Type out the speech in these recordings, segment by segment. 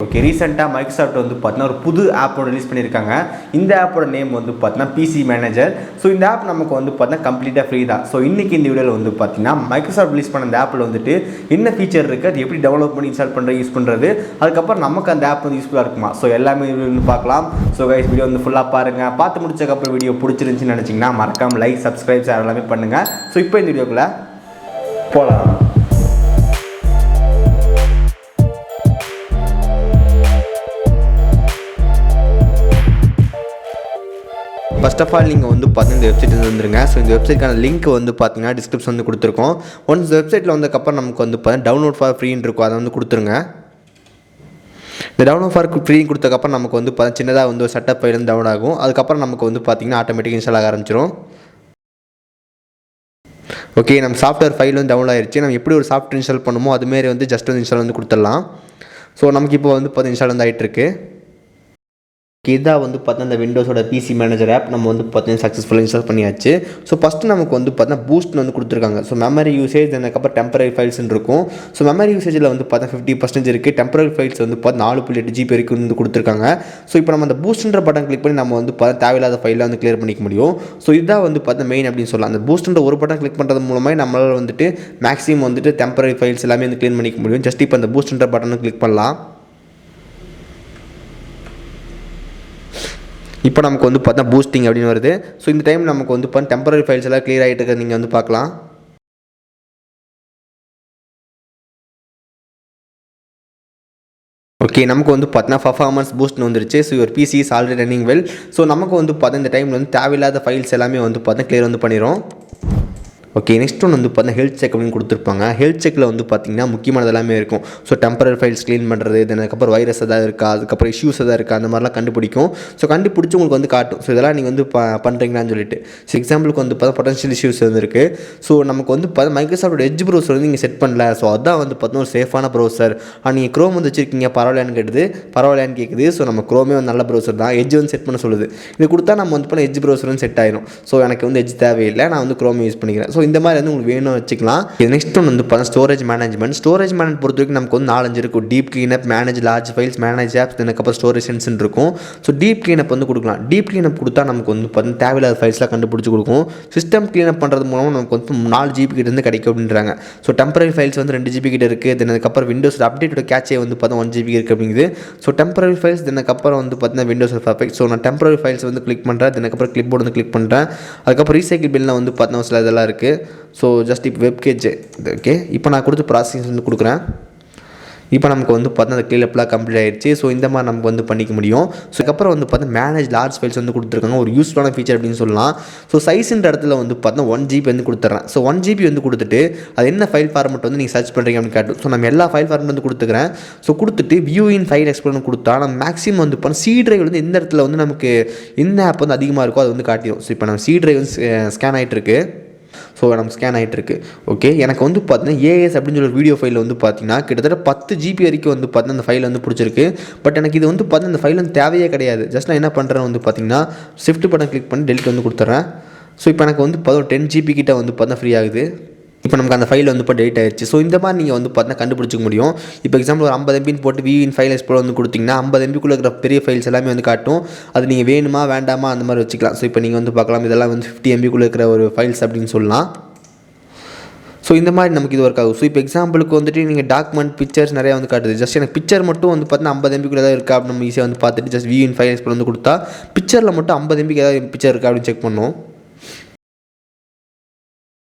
Okay, ரீசெண்டாக Microsoft வந்து பார்த்தீங்கன்னா ஒரு புது ஆப்போட ரிலீஸ் பண்ணியிருக்காங்க. இந்த ஆப்போட நேம் வந்து பார்த்தீங்கன்னா பிசி மேனேஜர். ஸோ இந்த ஆப் நமக்கு வந்து பார்த்தீங்கன்னா கம்ப்ளீட்டாக ஃப்ரீ தான். ஸோ இன்றைக்கி இந்த வீடியோவில் வந்து பார்த்தீங்கன்னா மைக்ரோசாஃப்ட் ரிலீஸ் பண்ண இந்த ஆப்பில் வந்துட்டு என்ன ஃபீச்சர் இருக்குது, அது எப்படி டெவலப் பண்ணி இன்ஸ்டால் பண்ணுறது, யூஸ் பண்ணுறது, அதுக்கப்புறம் நமக்கு அந்த ஆப் வந்து யூஸ்ஃபுல்லாக இருக்குமா, ஸோ எல்லாமே வந்து பார்க்கலாம். ஸோ கைஸ், வீடியோ வந்து ஃபுல்லாக பாருங்கள். பார்த்து முடிச்சதுக்கப்புறம் வீடியோ பிடிச்சிருந்துச்சின்னு நினச்சிங்கன்னா மறக்காமல் லைக், சப்ஸ்கிரைப், ஷேர் எல்லாமே பண்ணுங்கள். ஸோ இப்போ இந்த வீடியோக்குள்ளே போகலாம். ஃபர்ஸ்ட் ஆஃப் ஆல் நீங்கள் வந்து பார்த்தீங்கன்னா இந்த வெப்சைட் வந்துருங்க. ஸோ இந்த வெப்சைட்க்கான லிங்க் வந்து பார்த்தீங்கன்னா டிஸ்கிரிப்ஷன் வந்து கொடுத்துருக்கோம். ஒன்ஸ் இந்த வெப்சைட்டில் வந்ததுக்கப்புறம் நமக்கு வந்து பார்த்தீங்கன்னா டவுன்லோட் ஃபார் ஃப்ரீன்னு இருக்கும், அதை வந்து கொடுத்துருங்க. இந்த டவுன்லோட் ஃபார் ஃப்ரீ கொடுத்ததுக்கப்புறம் நமக்கு வந்து பார்த்தீங்கன்னா சின்னதாக வந்து ஒரு செட்டப் ஃபைல் வந்து டவுன் ஆகும். அதுக்கப்புறம் நமக்கு வந்து பார்த்தீங்கன்னா ஆட்டோமேட்டிக் இன்ஸ்டால் ஆக ஆரம்பிச்சிடும். ஓகே, நம்ம சாஃப்ட்வேர் ஃபைல் வந்து டவுன்லோட் ஆயிடுச்சு. நம்ம எப்படி ஒரு சாஃப்ட்வேர் இன்ஸ்டால் பண்ணுமோ அதுமாரி வந்து ஜஸ்ட் வந்து இன்ஸ்டால் வந்து கொடுத்துடலாம். ஸோ நமக்கு இப்போ வந்து பார்த்தீங்கன்னா இன்ஸ்டால் வந்து ஆகிட்டுருக்கு. இதாக வந்து பார்த்தீங்கன்னா இந்த விண்டோஸோட பிசி மேனேஜர் ஆப் நம்ம வந்து பார்த்தீங்கன்னா சக்ஸஸ்ஃபுல்லாக இன்ஸ்டால் பண்ணியாச்சு. ஸோ ஃபஸ்ட்டு நமக்கு வந்து பார்த்தீங்கன்னா பூஸ்ட்னு வந்து கொடுத்துருக்காங்க. ஸோ மெமரி யூசேஜ், அதுக்கப்புறம் டெம்பரரி ஃபைல்ஸ்ன்னு இருக்கும். ஸோ மெமரி யூசேஜில் வந்து பார்த்தா 50% இருக்குது. டெம்பரரி ஃபைல்ஸ் வந்து பார்த்தா 4.8 GB வரைக்கும் வந்து கொடுத்துருக்காங்க. ஸோ இப்போ நம்ம அந்த பூஸ்ட்ன்ற பட்டன் கிளிக் பண்ணி நம்ம வந்து பார்த்தா தேவையில்லாத ஃபைலை வந்து கிளியர் பண்ணிக்க முடியும். ஸோ இதான் வந்து பார்த்தா மெயின் அப்படின்னு சொல்லலாம். அந்த பூஸ்ட்ன்ற ஒரு பட்டன் கிளிக் பண்ணுறது மூலமாக நம்மளால் வந்துட்டு மேக்ஸிமம் வந்துட்டு டெம்பரரி ஃபைல்ஸ் எல்லாமே வந்து கிளியர் பண்ணிக்க முடியும். ஜஸ்ட் இப்போ அந்த பூஸ்ட்ன்ற பட்டனை கிளிக் பண்ணலாம். இப்போ நமக்கு வந்து பார்த்தா பூஸ்டிங் அப்படின்னு வருது. ஸோ இந்த டைம் நமக்கு வந்து பார்த்தா டெம்பரரி ஃபைல்ஸ் எல்லாம் கிளியர் ஆகிட்டு இருக்கிறது நீங்கள் வந்து பார்க்கலாம். ஓகே, நமக்கு வந்து பார்த்தீங்கன்னா பர்ஃபார்மன்ஸ் பூஸ்ட்னு வந்துருச்சு. So your PC is already running well. So நமக்கு வந்து பார்த்தா இந்த டைமில் வந்து தேவையில்லாத ஃபைல்ஸ் எல்லாமே வந்து பார்த்தா கிளியர் வந்து பண்ணிடும். ஓகே, நெக்ஸ்ட் ஒன்று வந்து பார்த்தீங்கன்னா ஹெல்த் செக் அப்படின்னு கொடுத்துருப்பாங்க. ஹெல்த் செக்கில் வந்து பார்த்திங்கன்னா முக்கியமானது எல்லாமே இருக்கும். ஸோ டெம்பரரி ஃபைல்ஸ் க்ளீன் பண்ணுறது, அதுக்கப்புறம் வைரஸ் எதாவது இருக்கா, அதுக்கப்புறம் இஷ்யூஸ் எதாவது இருக்கா, அந்த மாதிரிலாம் கண்டுபிடிக்கும். ஸோ கண்டுபிடிச்சி உங்களுக்கு வந்து காட்டும். ஸோ இதெல்லாம் நீங்கள் வந்து பண்ணுறீங்களான்னு சொல்லிட்டு. ஸோ எக்ஸாம்பிளுக்கு வந்து பார்த்தா பொட்டன்ஷியல் இஷ்யூஸ் வந்து இருக்குது. ஸோ நமக்கு வந்து பார்த்தா மைக்ரோசாஃப்ட் எட்ஜ் ப்ரௌசர் வந்து நீங்கள் செட் பண்ணல. ஸோ அதான் வந்து பார்த்தீங்கன்னா ஒரு சேஃபான ப்ரௌசர். நீங்கள் க்ரோம் வந்து வச்சுருக்கீங்க, பரவாயில்லையான்னு கேட்குது. ஸோ நம்ம க்ரோமே வந்து நல்ல ப்ரௌசர் தான், எட்ஜ் வந்து செட் பண்ண சொல்லுது. இது கொடுத்தா நம்ம வந்து பண்ண எட்ஜ் ப்ரௌசர் வந்து செட் ஆயிடும். ஸோ எனக்கு வந்து எட்ஜ் தேவையில்லை, நான் வந்து க்ரோம் யூஸ் பண்ணிக்கிறேன். ஸோ இந்த மாதிரி வந்து உங்களுக்கு வேணும் வச்சுக்கலாம். இது நெக்ஸ்ட் ஒன்று வந்து பார்த்தா ஸ்டோரேஜ் மேனேஜ்மெண்ட் பொறுத்த வரைக்கும் நமக்கு வந்து 4-5 இருக்கும். Deep cleanup, manage large files, manage apps, அதுக்கப்புறம் ஸ்டோரேஜ் சென்ஸ்ன்னு இருக்கும். ஸோ டீப் கிளீனப் வந்து கொடுக்கலாம். டீப் கிளீனப் கொடுத்தா நமக்கு வந்து பார்த்தீங்கன்னா தேவையில்லாத ஃபைல்ஸ்லாம் கண்டுபிடிச்சி கொடுக்கும். சிஸ்டம் கிளீனப் பண்ணுறது மூலமாக நமக்கு வந்து 4 GB கிட்ட இருந்து கிடைக்கும் அப்படின்றாங்க. ஸோ டெம்பரரி ஃபைல்ஸ் வந்து 2 GB கிட்ட இருக்குது. அதுக்கப்புறம் விண்டோஸ் அப்டேட்டோட கேட்சே வந்து பார்த்தா 1 GB இருக்குது அப்படிங்குது. ஸோ டெம்பரரி ஃபைல்ஸ் அதுக்கப்புறம் வந்து பார்த்தீங்கன்னா விண்டோஸ் பர்ஃபெக்ட். ஸோ நான் டெம்பரரி ஃபைல்ஸ் வந்து கிளிக் பண்ணுறேன். அதுக்கப்புறம் கிளிப் போர்டு வந்து கிளிக் பண்ணுறேன். அதுக்கப்புறம் ரீசைக்கிள் பில்லாம் வந்து பார்த்தீங்கன்னா சில இதெல்லாம் இருக்குது. ஸோ ஜஸ்ட் இப்போ வெப்கேஜ் ஓகே, இப்போ நான் கொடுத்து ப்ராசஸிங் வந்து கொடுக்குறேன். இப்போ நமக்கு வந்து பார்த்தா அந்த கிளியப்லாம் கம்ப்ளீட் ஆகிடுச்சு. ஸோ இந்த மாதிரி நமக்கு வந்து பண்ணிக்க முடியும். ஸோ அதுக்கப்புறம் வந்து பார்த்தா மேனேஜ் லார்ஜ் ஃபைல்ஸ் வந்து கொடுத்துருக்காங்க. ஒரு யூஸ்ஃபுல்லான ஃபீச்சர் அப்படின்னு சொல்லலாம். ஸோ சைஸ்ன்ற இடத்துல வந்து பார்த்தா 1 GB வந்து கொடுத்துட்றேன். ஸோ 1 GB வந்து கொடுத்துட்டு அது என்ன ஃபைல் ஃபார்மெட் வந்து நீங்கள் சர்ச் பண்ணுறீங்க அப்படின்னு காட்டும். ஸோ நம்ம எல்லா ஃபைல் ஃபார்மெட் வந்து கொடுத்துக்கிறேன். ஸோ கொடுத்துட்டு வியூ இன் ஃபைல் எக்ஸ்ப்ளோர் கொடுத்தா நம்ம மேக்ஸிமம் வந்து இப்போ சி டிரைவ் வந்து எந்த இடத்துல வந்து நமக்கு இந்த ஆப் வந்து அதிகமாக இருக்கோ அது வந்து காட்டிடும். ஸோ இப்போ நம்ம சி டிரைவ் வந்து ஸ்கேன் ஆகிட்டு இருக்கு. ஸோ நம்ம ஸ்கேன் ஆகிட்டுருக்கு. ஓகே, எனக்கு வந்து பார்த்தீங்கன்னா ஏஎஸ் அப்படின்னு சொல்லி ஒரு வீடியோ ஃபைல் வந்து பார்த்தீங்கன்னா கிட்டத்தட்ட 10 GB வரைக்கும் வந்து பார்த்தீங்கன்னா அந்த ஃபைல் வந்து பிடிச்சிருக்கு. பட் எனக்கு இது வந்து பார்த்தீங்கன்னா இந்த ஃபைல் வந்து தேவையே கிடையாது. ஜஸ்ட் நான் என்ன பண்ணுறேன் வந்து பார்த்தீங்கன்னா ஷிஃப்ட் பட்டன் கிளிக் பண்ணி டெலிட் வந்து கொடுத்துட்றேன். ஸோ இப்போ எனக்கு வந்து 10 GB கிட்ட வந்து பார்த்தீங்கன்னா ஃப்ரீ ஆகுது. இப்போ நமக்கு அந்த ஃபைல் வந்து இப்போ டெலிட் ஆயிடுச்சு. ஸோ இந்த மாதிரி நீங்கள் வந்து பார்த்தீங்கன்னா கண்டுபிடிச்சிக்க முடியும். இப்போ எக்ஸாம்பிள் ஒரு 50 MB போட்டு வியூ இன் ஃபைல் எக்ஸ்ப்ளோர் வந்து கொடுத்தீங்கன்னா 50 MB இருக்கிற பெரிய ஃபைல்ஸ் எல்லாமே வந்து காட்டும். அது நீங்கள் வேணுமா வேண்டாமா அந்த மாதிரி வச்சுக்கலாம். ஸோ இப்போ நீங்கள் வந்து பார்க்கலாம், இதெல்லாம் வந்து 50 MB இருக்கிற ஒரு ஃபைல்ஸ் அப்படின்னு சொல்லலாம். ஸோ இந்த மாதிரி நமக்கு இது ஒர்க் ஆகும். ஸோ இப்போ எக்ஸாம்பிளுக்கு வந்துட்டு நீங்கள் டாக்குமெண்ட், பிக்சர்ஸ் நிறையா வந்து காட்டுது. ஜஸ்ட் எனக்கு பிக்சர் மட்டும் வந்து பார்த்தீங்கன்னா 50 MB ஏதாவது இருக்கா அப்படின்னு நம்ம ஈஸியாக வந்து பார்த்துட்டு ஜஸ்ட் வியூ இன் ஃபைல் எக்ஸ்ப்ளோர் வந்து கொடுத்தா பிக்சரில் மட்டும் 50 MB ஏதாவது பிக்சர் இருக்கா அப்படின்னு செக் பண்ணோம்.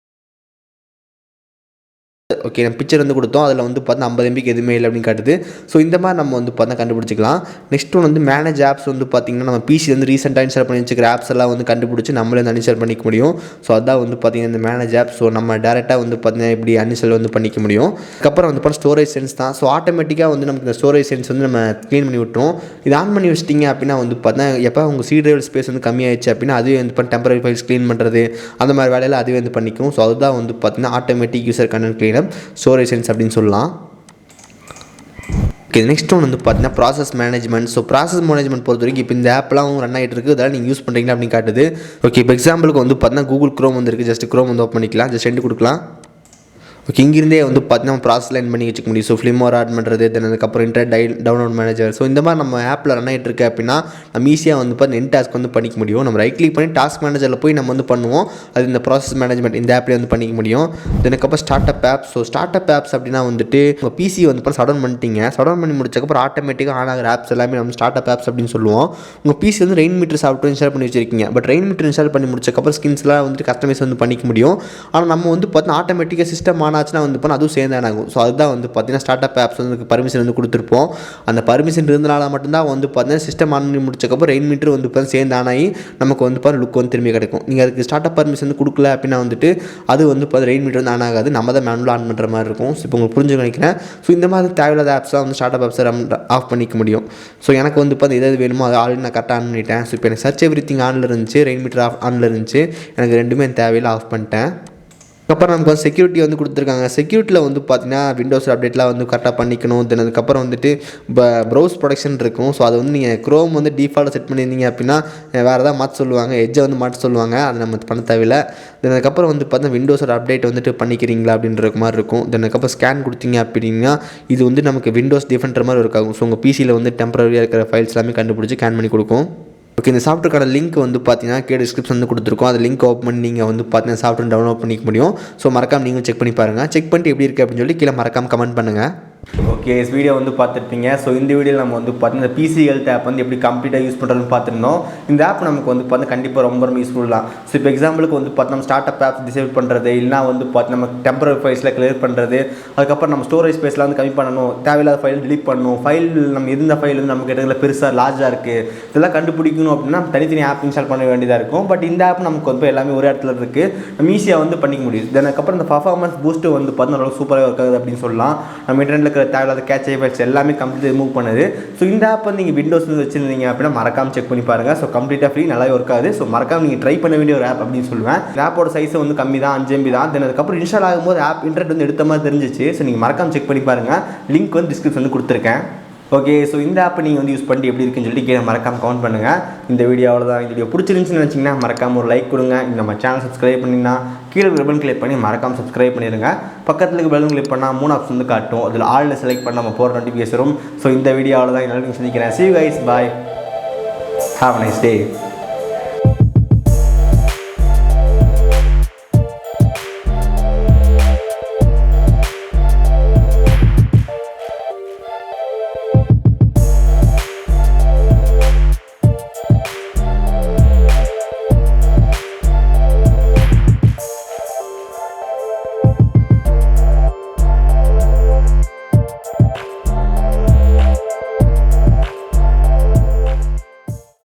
ஓகே, நம்ம பிக்சர் வந்து கொடுத்தோம், அதில் வந்து பார்த்தா 50 MB எதுவுமே இல்லை அப்படின்னு காட்டுது. ஸோ இந்த மாதிரி நம்ம வந்து பார்த்தா கண்டுபிடிச்சிக்கலாம். நெக்ஸ்ட் ஒன்று வந்து மேனேஜ் ஆப்ஸ் வந்து பார்த்திங்கன்னா நம்ம பிசி வந்து ரீசெண்டாக இன்ஸ்டால் பண்ணி வச்சுக்கிற ஆப்ஸ் எல்லாம் வந்து கண்டுபிடிச்சி நம்மளே வந்து அன்இன்ஸ்டால் பண்ணிக்க முடியும். ஸோ அதான் வந்து பார்த்திங்கன்னா இந்த மேனேஜ் ஆப். ஸோ நம்ம டேரெக்டாக வந்து பார்த்திங்கன்னா இப்படி அன்இன்ஸ்டால் வந்து பண்ணிக்க முடியும். அதுக்கப்புறம் வந்து பார்த்தா ஸ்டோரேஜ் சென்ஸ் தான். ஸோ ஆட்டோமேட்டிக்காக வந்து நமக்கு இந்த ஸ்டோரேஜ் சென்ஸ் வந்து நம்ம க்ளீன் பண்ணி விட்டுரும். இது ஆன் பண்ணி வச்சிட்டிங்க அப்படின்னா வந்து பார்த்தா எப்போ உங்கள் சி டிரைவ் ஸ்பேஸ் வந்து கம்மியாயிடுச்சு அப்படின்னா அதுவே வந்து இப்போ டெம்பரரி ஃபைல்ஸ் க்ளீன் பண்ணுறது அந்த மாதிரி வேலையில் அதுவே வந்து பண்ணிக்கும். ஸோ அதுதான் வந்து பார்த்திங்கன்னா automatic user content cleanup storage sense அப்படின்னு சொல்லலாம். ஓகே, நெக்ஸ்ட் ஒன்று வந்து பார்த்தீங்கன்னா process management. So process management பொறுத்த வரைக்கும் இப்போ இந்த ஆப்லாம் ரன் ஆகிட்டு இருக்குது, அதெல்லாம் நீங்கள் யூஸ் பண்ணுறீங்களா அப்படின்னு காட்டுது. ஓகே, இப்போ எக்ஸாம்பிளுக்கு வந்து பார்த்தீங்கன்னா கூகுள் க்ரோம் வந்து இருக்குது. ஜஸ்ட் க்ரோம் வந்து ஓப்பன் பண்ணிக்கலாம், ஜஸ்ட் எண்டு கொடுக்கலாம். ஓகே, இங்கிருந்தே வந்து பார்த்தீங்கன்னா ப்ராசஸ் லைன் பண்ணி வச்சுக்க முடியும். ஸோ ஃபிலிமோர் ஆட் பண்ணுறது, தென் அதுக்கப்புறம் டவுன்லோட் மேனேஜர். ஸோ இந்த மாதிரி நம்ம ஆப்பில் ரன் ஆகிட்டு இருக்கு அப்படின்னா நம்ம ஈஸியாக வந்து பார்த்து என் டாஸ்க் வந்து பண்ணிக்க முடியும். நம்ம ரைட் கிளிக் பண்ணி டாஸ்க் மேனேஜரில் போய் நம்ம வந்து பண்ணுவோம். அது இந்த ப்ராசஸ் மேனேஜ்மெண்ட் இந்த ஆப்லேயே வந்து பண்ணிக்க முடியும். அதுக்கப்புறம் start up apps. So start up apps அப்படின்னா வந்துட்டு உங்கள் பிசி வந்து இப்போ சடவுன் பண்ணிட்டீங்க. சடவுன் பண்ணி முடிச்சக்கப்புறம் ஆட்டோமேட்டிக்காக ஆன் ஆகிற ஆப்ஸ் எல்லாமே நம்ம ஸ்டார்ட் அப் ஆப்ஸ் அப்படின்னு சொல்லுவோம். உங்கள் பிசி வந்து ரெயின் மீட்டர் சாஃப்ட்வேர் இன்ஸ்டால் பண்ணி வச்சிருக்கீங்க. பட் ரெயின் மீட்டர் இன்ஸ்டால் பண்ணி முடிச்சக்கப்புறம் ஸ்கின்ஸ்லாம் வந்துட்டு கஸ்டமைஸ் வந்து பண்ணிக்க முடியும். ஆனால் நம்ம வந்து பார்த்தீங்கன்னா ஆட்டோமேட்டிக்காக சிஸ்டம் ஆன் ஆச்சுன்னா வந்து பார்த்தா அதுவும் சேர்ந்து ஆகும். ஸோ அதுதான் வந்து பார்த்தீங்கன்னா ஸ்டார்ட் அப் ஆப்ஸ் வந்து பர்மிஷன் வந்து கொடுத்துருப்போம். அந்த பர்மிஷன் இருந்தனால மட்டும்தான் வந்து பார்த்தீங்கன்னா சிஸ்டம் ஆன் பண்ணி முடிச்சக்கப்புறம் ரெயின் மீட்டர் வந்து பார்த்தா சேர்ந்து ஆன் ஆகி நமக்கு வந்து பார்த்தா லுக் வந்து திரும்பி கிடைக்கும். நீங்கள் அதுக்கு ஸ்டார்ட் அப் பர்மிஷன் வந்து கொடுக்கல அப்படின்னா வந்துட்டு அது வந்து பார்த்தா ரெயின் மீட்டர் வந்து ஆன் ஆகாது. நம்ம தான் மேனுவலாக ஆன் பண்ணுற மாதிரி இருக்கும். ஸோ இப்போ உங்களுக்கு புரிஞ்சு நினைக்கிறேன். ஸோ இந்த மாதிரி தேவையில்லாத ஆப்ஸாக வந்து ஸ்டார்ட் அப் ஆப்ஸை ஆஃப் பண்ணிக்க முடியும். ஸோ எனக்கு வந்து பார்த்தா எதாவது வேணுமோ அதை ஆல்ரெடி நான் கரெக்டாக ஆன் பண்ணிட்டேன். ஸோ இப்போ எனக்கு சர்ச் எவ்ரி திங் ஆனில் இருந்துச்சு, ரெயின் மீட்டர் ஆனில் இருந்துச்சு. எனக்கு ரெண்டுமே தேவையில்லை, ஆஃப் பண்ணிட்டேன். அதுக்கப்புறம் நமக்கு வந்து செக்யூரிட்டி வந்து கொடுத்துருக்காங்க. செக்யூரிட்டியில் வந்து பார்த்தீங்கன்னா விண்டோஸ் அப்டேட்லாம் வந்து கரெக்டாக பண்ணிக்கணும். தென் அதுக்கப்புறம் வந்துட்டு ப்ரௌஸ் ப்ரொடக்ஷன் இருக்கும். ஸோ அது வந்து நீங்கள் க்ரோம் வந்து டிஃபால்ட்டாக செட் பண்ணியிருந்தீங்க அப்படின்னா வேறு ஏதாவது மாற்ற சொல்லுவாங்க, எட்ஜை வந்து மாற்ற சொல்லுவாங்க. அது நம்ம பண்ண தேவையில்லை. தென் அதுக்கப்புறம் வந்து பார்த்தீங்கன்னா விண்டோஸோட அப்டேட் வந்துட்டு பண்ணிக்கிறீங்களா அப்படின்ற மாதிரி இருக்கும். தென் அதுக்கப்புறம் ஸ்கேன் கொடுத்தீங்க அப்படின்னா இது வந்து நமக்கு விண்டோஸ் டிஃபெண்டர் மாதிரி இருக்காகும். ஸோ உங்கள் பிசியில் வந்து டெம்பரரியாக இருக்கிற ஃபைல்ஸ் எல்லாமே கண்டுபிடிச்சி ஸ்கேன் பண்ணி கொடுக்கும். ஓகே, இந்த சாஃப்ட்வேர்க்கான லிங்க் வந்து பார்த்தீங்கன்னா டிஸ்கிரிப்ஷன் வந்து கொடுத்துருக்கோம். அந்த லிங்க் ஓப்பன் பண்ணி நீங்கள் வந்து பார்த்தீங்கன்னா சாஃப்ட்வேர் டவுன்லோட் பண்ணிக்க முடியும். ஸோ மறக்காம நீங்கள் செக் பண்ணி பாருங்கள். செக் பண்ணிட்டு எப்படி இருக்குது அப்படின்னு சொல்லி கீழே மறக்காம கமெண்ட் பண்ணுங்கள். ஓகே, வீடியோ வந்து பார்த்துருப்பீங்க. ஸோ இந்த வீடியோவில் நம்ம வந்து பார்த்தீங்கன்னா பிசி ஹெல்த் ஆப் வந்து எப்படி கம்ப்ளீட்டாக யூஸ் பண்ணுறதுன்னு பார்த்துருந்தோம். இந்த ஆப் நமக்கு வந்து பார்த்தீங்கன்னா கண்டிப்பாக ரொம்ப யூஸ்ஃபுல் தான். ஸோ இப்போ எக்ஸாம்பிளுக்கு வந்து பார்த்தீங்கன்னா ஸ்டார்ட் அப் ஆப்ஸ் டிசேபிள் பண்ணுறது, இல்லைனா வந்து பார்த்தீங்கன்னா நம்ம டெம்பரரி ஃபைல்ஸில் கிளியர் பண்ணுறது, அதுக்கப்புறம் நம்ம ஸ்டோரேஜ் ஸ்பேஸ்லாம் வந்து கம்மி பண்ணணும், தேவையில்லாத ஃபைல் டிலீட் பண்ணணும், ஃபைல் நம்ம இருந்த ஃபைல் வந்து நமக்கு இடத்துல பெருசாக லார்ஜாக இருக்குது, இதெல்லாம் கண்டுபிடிக்கணும் அப்படின்னா தனித்தனி ஆப் இன்ஸ்டால் பண்ண வேண்டியதாக இருக்கும். பட் இந்த ஆப் நமக்கு வந்து எல்லாமே ஒரு இடத்துல இருக்குது, நம்ம ஈஸியாக வந்து பண்ணிக்க முடியுது. அதுக்கப்புறம் இந்த பர்ஃபார்மன்ஸ் பூஸ்ட்டு வந்து பார்த்தீங்கன்னா சூப்பராக இருக்காது அப்படின்னு சொல்லலாம். நம்ம இன்டர்நெட்டில் இருக்கிற தேவையில்லாத கேட்ச் ஃபைல்ஸ் எல்லாமே கம்ப்ளீட்டாக ரிமூவ் பண்ணுது. ஸோ இந்த ஆப் வந்து நீங்கள் விண்டோஸ் வந்து வச்சுருந்தீங்க அப்படின்னா மறக்காம செக் பண்ணி பாருங்கள். ஸோ கம்ப்ளீட்டாக ஃப்ரீ, நல்லாவே ஒர்க் ஆகுது. ஸோ மறக்காம நீங்கள் ட்ரை பண்ண வேண்டிய ஒரு ஆப் அப்படின்னு சொல்லுவேன். இந்த ஆப்போட சைஸ் வந்து கம்மி தான், 5 MB தான். தென் அதுக்கப்புறம் இன்ஸ்டால் ஆகும்போது ஆப் இன்டர்நெட் வந்து எடுத்த மாதிரி தெரிஞ்சிச்சு. ஸோ நீங்கள் மறக்காம செக் பண்ணி பாருங்கள். லிங்க் வந்து டிஸ்கிரிப்ஷன் வந்து கொடுத்துருக்கேன். ஓகே, ஸோ இந்த ஆப்பை நீங்கள் வந்து யூஸ் பண்ணிட்டு எப்படி இருக்குன்னு சொல்லிட்டு கீழே மறக்காம கமெண்ட் பண்ணுங்கள். இந்த வீடியோ அவ்வளோதான். இந்த வீடியோ பிடிச்சிருந்துச்சுன்னு நினச்சிங்கன்னா மறக்காம ஒரு லைக் கொடுங்க. நம்ம சேனல் சப்ஸ்கிரைப் பண்ணிங்கன்னா கீழே பெல் கிளிக் பண்ணி மறக்காம சப்ஸ்கிரைப் பண்ணிடுங்க. பக்கத்தில் இருக்க பெல் கிளிக் பண்ணால் 3 ஆப்ஷன் வந்து காட்டும். அதில் ஆல்ல செலக்ட் பண்ண நம்ம போகிற நோட்டிஃபிகேஷன் வரும். ஸோ இந்த வீடியோ அவ்வளோதான். என்னால் சந்திக்கிறேன். See you guys, bye, have a nice day.